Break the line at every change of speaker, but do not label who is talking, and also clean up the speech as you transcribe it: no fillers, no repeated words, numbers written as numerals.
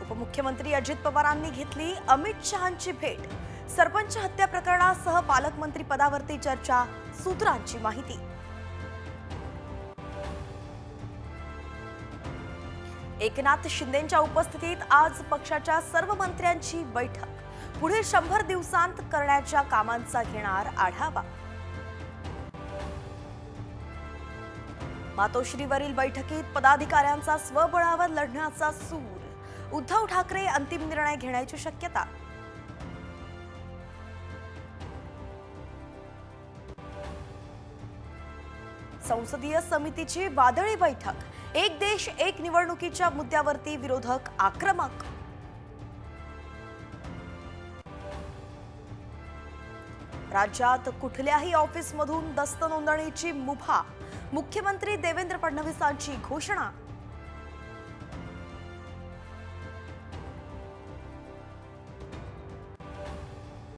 उपमुख्यमंत्री अजित पवारांनी घेतली अमित शहांची भेट। सरपंच हत्या प्रकरणासह पालकमंत्री पदावरती चर्चा, सूत्रांची माहिती। एकनाथ शिंदेंच्या उपस्थितीत आज पक्षाच्या सर्व मंत्र्यांची बैठक। पुढील 100 दिवसांत करण्याच्या कामांचा घेणार आढावा। मातोश्रीवरील बैठकीत पदाधिकाऱ्यांचा स्वबळावर लढण्याचा सूर। उद्धव ठाकरे अंतिम निर्णय घेण्याची शक्यता। संसदीय समितीची वादळी बैठक। एक देश एक निवडणुकीच्या मुद्द्यावरती विरोधक आक्रमक। राज्यात कुठल्याही ऑफिसमधून दस्त नोंदणीची मुभा। मुख्यमंत्री देवेंद्र फडणवीसांची घोषणा।